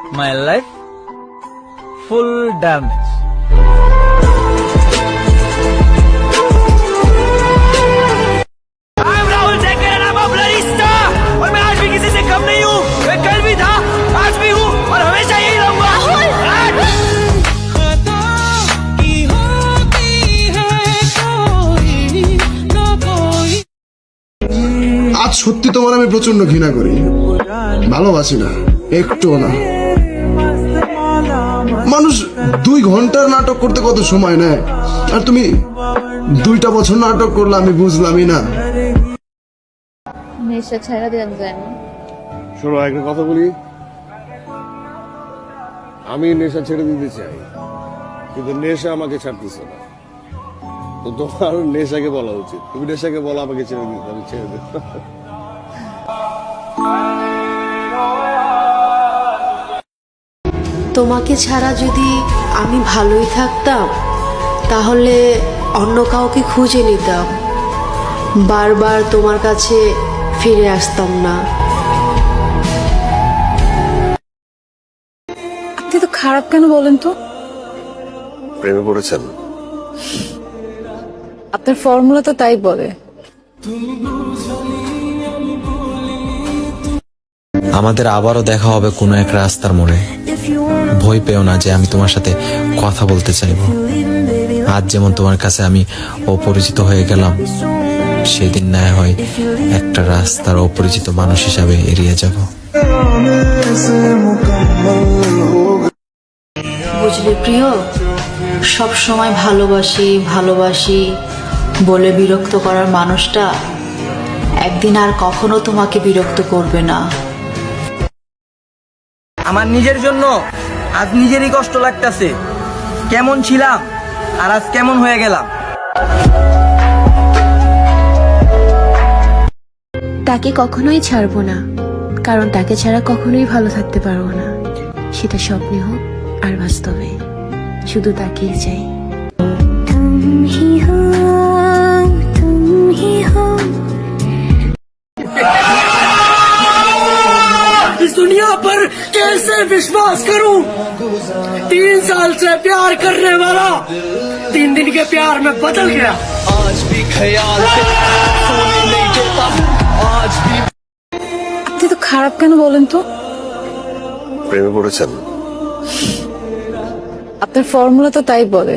my life full damage. I'm Rahul Jacker and I'm a bloody star. और मैं आज भी किसी से कम नहीं हूँ. मैं कल भी था, आज भी हूँ और हमेशा यही रहूँगा. আজ সত্যি তোমার আমি প্রচন্ড ঘৃণা করি, ভালোবাসি না একটুও না। মানুষ 2 ঘন্টার নাটক করতে কত সময় নেয়, আর তুমি 2টা বছর নাটক করলে আমি বুঝলামই না। নেশা ছাড়া দেন যায় না। শোনো, একটা কথা বলি, আমি নেশা ছেড়ে দিতে চাই, কিন্তু নেশা আমাকে ছাড়তেছে না। তো তোমার নেশাকে বলা উচিত, তুমি নেশাকে বলো আমাকে ছেড়ে দিতে, আমি ছেড়ে দেব। তোমাকে ছাড়া যদি আমি ভালোই থাকতাম, তাহলে অন্য কাউকে খুঁজে নিতাম, বারবার তোমার কাছে ফিরে আসতাম না। আপনি তো খারাপ কেন বলেন তো? প্রেমে পড়েছেন? আপনার ফর্মুলা তো তাই বলে। আমাদের আবারও দেখা হবে কোনো এক রাস্তার মোড়ে। ভয় পেও না যে আমি তোমার সাথে কথা বলতে চাইবো। আজ যেমন তোমার কাছে আমি অপরিচিত হয়ে গেলাম, সেদিন না হয় একটা রাস্তার অপরিচিত মানুষ হিসাবে এড়িয়ে যাব। বুঝলি প্রিয়, সব সময় ভালোবাসি ভালোবাসি বলে বিরক্ত করার মানুষটা একদিন আর কখনো তোমাকে বিরক্ত করবে না। আমার নিজের জন্য আজ নিজেরই কষ্ট লাগতেছে। কেমন ছিলাম আর আজ কেমন হয়ে গেলাম। তাকে কখনোই ছাড়বো না, কারণ তাকে ছাড়া কখনোই ভালো থাকতে পারবো না। সেটা স্বপ্নে হোক আর বাস্তবে, শুধু তাকেই চাই। इस दुनिया पर कैसे विश्वास करूं? 3 साल से प्यार करने वाला 3 दिन के प्यार में बदल गया। आज भी ख्याल से सोने नहीं देता, आज भी। আপনি তো খারাপ কেন বলেন তো? প্রেমে পড়েছেন? আপনার ফর্মুলা তো তাই বলে।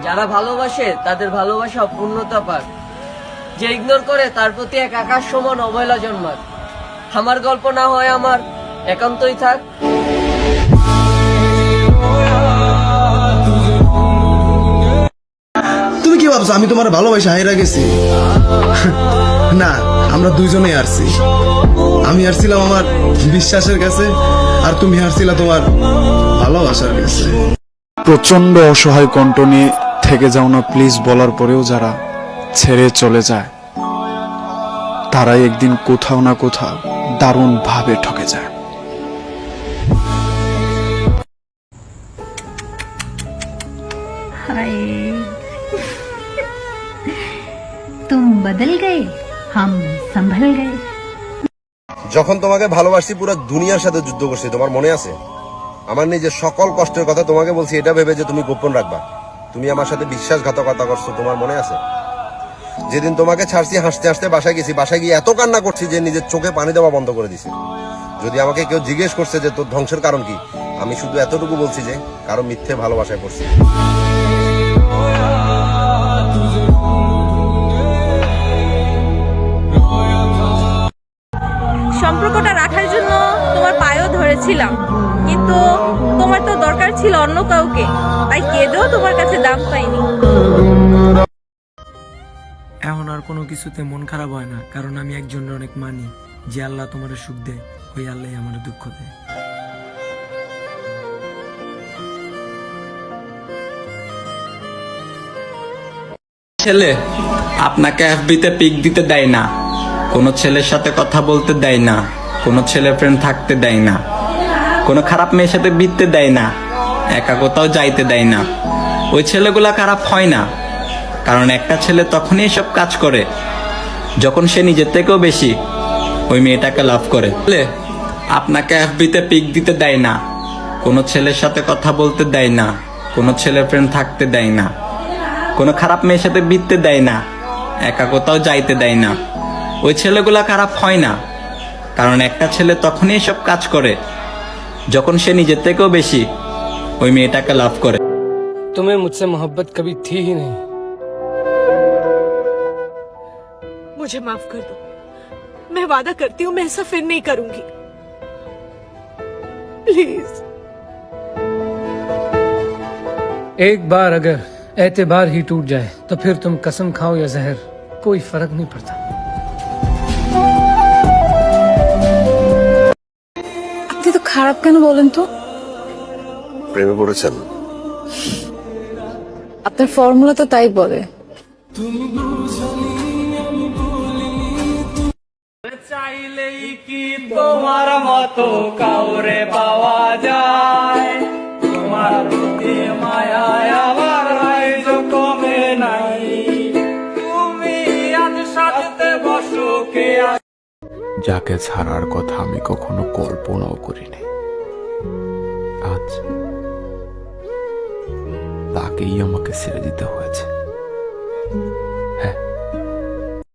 যারা ভালোবাসে তাদের ভালোবাসা পূর্ণতা পাক, যে ইগনোর করে তার প্রতি এক আকাশ সমান অবহেলা জন্মাক। আমার গল্প না হয় আমার একান্তই থাক। তুমি কি ভাবছো আমি তোমার ভালোবাসা হাইরা গেছি? না, আমরা দুইজনেই হারছি। আমি হারছিলাম আমার বিশ্বাসের কাছে, আর তুমি হারছিলা তোমার ভালোবাসার কাছে। প্রচন্ড অসহায় কণ্ঠ নিয়ে থেকে যাও না প্লিজ বলার পরেও যারা ছেড়ে চলে যায়, তারাই একদিন কোথাও না কোথাও দারুণ ভাবে ঠকে যায়। हाय तुम बदल गए, हम संभल गए। যখন তোমাকে ভালোবাসি পুরো দুনিয়ার সাথে যুদ্ধ করছি, তোমার মনে আছে? আমার নিজের সকল কষ্টের কথা তোমাকে বলছি, এটা ভেবে যে তুমি গোপন রাখবা। তুমি আমার সাথে বিশ্বাসঘাতকতা করছো, তোমার মনে আছে? যেদিন তোমাকে ছাড়ছি হাসতে হাসতে বাসায় গেছি, বাসায় গিয়ে এত কান্না করছি যে নিজের চোখে পানি দেওয়া বন্ধ করে দিছি। যদি আমাকে কেউ জিজ্ঞেস করছে যে তোর ধ্বংসের কারণ কি, আমি শুধু এতটুকু বলছি যে কারো মিথ্যে ভালোবাসায় পড়ছি। সম্পর্কটা রাখার জন্য তোমার পায়েও ধরেছিলাম, কিন্তু তোমার তো দরকার ছিল অন্য কাউকে, তাই কেঁদেও তোমার কাছে দাম পাইনি। এখন আর কোনো কিছুতে মন খারাপ হয় না, কারণ আমি একজনের অনেক মানি। যে আল্লাহ তোমার সুখ দেয়, ওই আল্লাহ আমার দুঃখ দেয়। ছেলে আপনাকে এফবিতে পিক দিতে দেয় না, কোনো ছেলের সাথে কথা বলতে দেয় না, কোনো ছেলে ফ্রেন্ড থাকতে দেয় না, কোনো খারাপ মেয়ের সাথে বিততে দেয় না, একা কোথাও যাইতে দেয় না। ওই ছেলেগুলা খারাপ হয় না, কারণ একটা ছেলে তখনই সব কাজ করে যখন সে নিজের থেকেও বেশি ওই মেয়েটাকে লাভ করে। আপনাকে এফবিতে পিক দিতে দেয় না, কোনো ছেলের সাথে কথা বলতে দেয় না, কোনো ছেলের ফ্রেন্ড থাকতে দেয় না, কোনো খারাপ মেয়ের সাথে বিততে দেয় না, একা কোথাও যাইতে দেয় না। ওই ছেলেগুলা খারাপ হয় না, কারণ একটা ছেলে তখনই সব কাজ করে যখন সে নিজের থেকেও বেশি ওই মেয়েটাকে লাভ করে। तुम्हें मुझसे मोहब्बत कभी थी ही नहीं। मुझे माफ कर दो, मैं वादा करती हूँ मैं ऐसा फिर नहीं करूंगी, प्लीज। एक बार अगर एतबार ही टूट जाए तो फिर तुम कसम खाओ या जहर, कोई फर्क नहीं पड़ता। আপনি তো খারাপ কেন বলেন তো? প্রেমে পড়েছেন? আপনার ফর্মুলা তো তাই বলে। চাইলেই কি তোমার মতো কাউরে পাওয়া যায়? তোমার প্রতি মায়ায় আমার রাইজ কমে নাই, তুমি আজ সাথে বসো কে? যাকে ছাড়ার কথা আমি কখনো কল্পনাও করিনি, আজ তাকেই আমাকে ছেড়ে দিতে হয়েছে। হ্যাঁ,